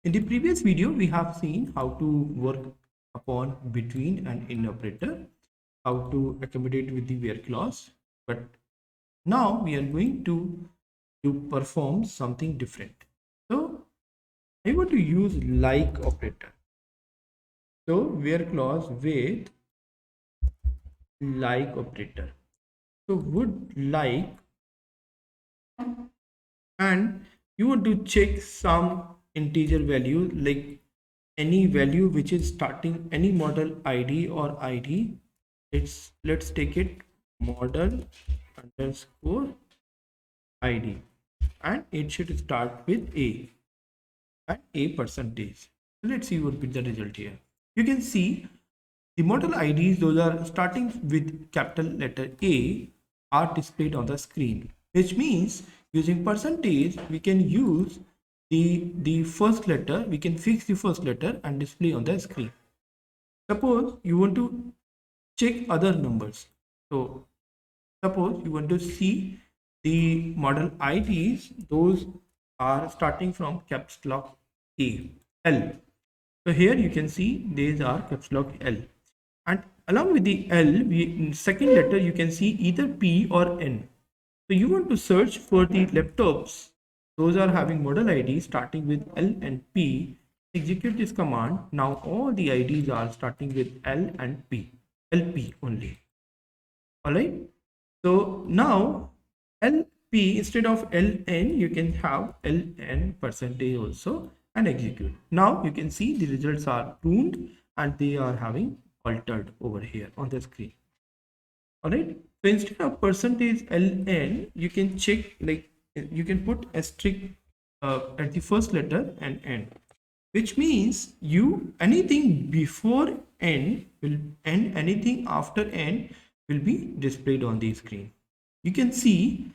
In the previous video, we have seen how to work upon between and in operator, how to accommodate with the where clause. But now we are going to perform something different. So I want to use like operator. So where clause with like operator. So would like, and you want to check some integer value, like any value which is starting any model ID or ID. Let's take it model underscore ID, and it should start with A and A percentage. So let's see what will be the result here. You can see the model IDs, those are starting with capital letter A, are displayed on the screen, which means using percentage we can use the first letter, we can fix the first letter and display on the screen. Suppose you want to check other numbers. So suppose you want to see the model IDs, those are starting from caps lock A, L. So here you can see these are caps lock L, and along with the L, in second letter you can see either P or N. So you want to search for the laptops, those are having model ID starting with L and P. Execute this command. Now all the IDs are starting with L and P, LP only. All right. So now LP instead of LN, you can have LN percentage also and execute. Now you can see the results are pruned and they are having altered over here on the screen. All right. So instead of percentage LN, you can check, like you can put asterisk at the first letter and N, which means you anything before N will, and anything after N will be displayed on the screen. You can see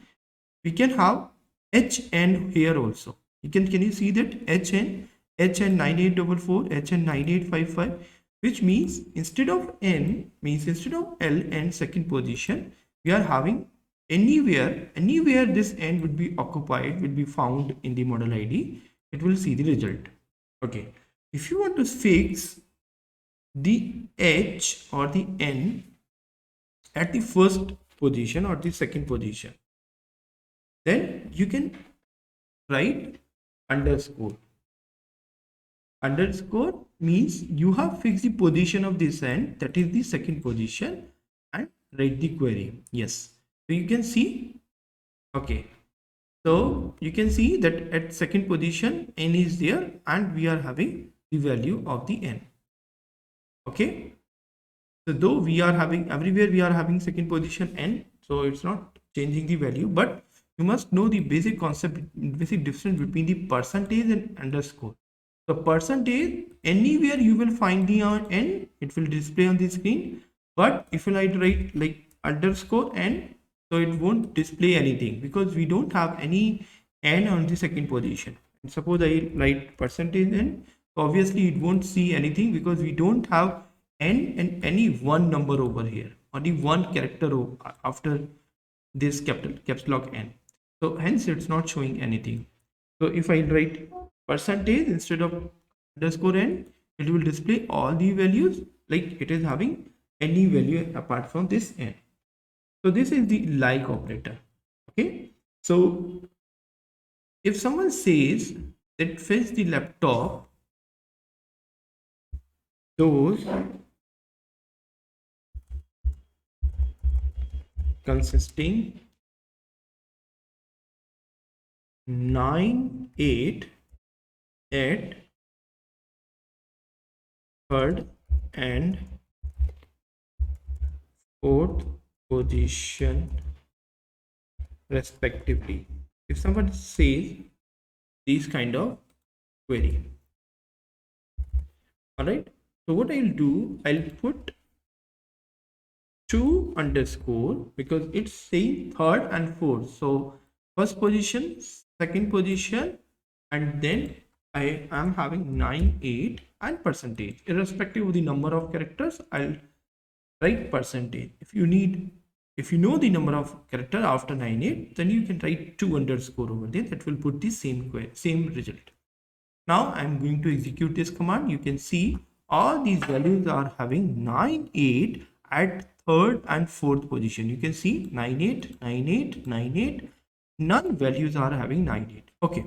we can have HN here also. Can you see that HN 9844, HN 9855, which means instead of N, means instead of L and second position, we are having anywhere this N would be occupied, will be found in the model ID, it will see the result. Okay, if you want to fix the H or the N at the first position or the second position, then you can write underscore. Underscore means you have fixed the position of this N, that is the second position, and write the query. Yes, so you can see. Okay, so you can see that at second position N is there and we are having the value of the N. Okay, so though we are having everywhere, we are having second position N, so it's not changing the value, but you must know the basic concept, basic difference between the percentage and underscore. So percentage, anywhere you will find the N, it will display on the screen, but if you write like underscore N, so it won't display anything because we don't have any N on the second position. And suppose I write percentage N, so obviously it won't see anything because we don't have N and any one number over here, only one character after this caps lock N, so hence it's not showing anything. So if I write percentage instead of underscore N, it will display all the values, like it is having any value apart from this N. So this is the like operator. Okay, so if someone says that fetch the laptop, those consisting 9, 8 at third and fourth position respectively. If someone says these kind of query, all right, so what I'll do, I'll put 2 underscore because it's saying third and fourth, so first position, second position, and then I am having 9, 8 and percentage. Irrespective of the number of characters, I'll write percentage. If you know the number of character after 9, 8, then you can write 2 underscore over there. That will put the same result. Now I'm going to execute this command. You can see all these values are having 9, 8 at third and fourth position. You can see 9, 8, 9, 8, 9, 8. None values are having 9, 8. Okay.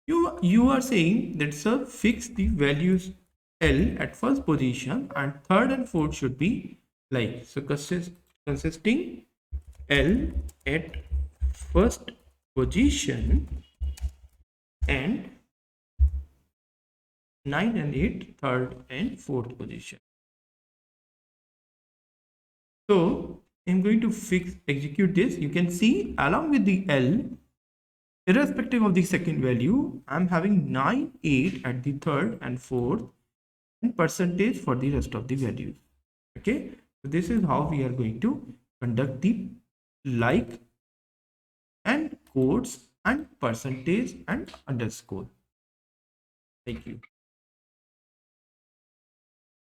You are saying that sir, fix the values L at first position and third and fourth should be like so consisting L at first position and 9 and 8 third and fourth position. So I'm going to execute this. You can see along with the L, irrespective of the second value, I'm having 9, 8 at the third and fourth and percentage for the rest of the values. Okay, so this is how we are going to conduct the like and quotes and percentage and underscore. Thank you.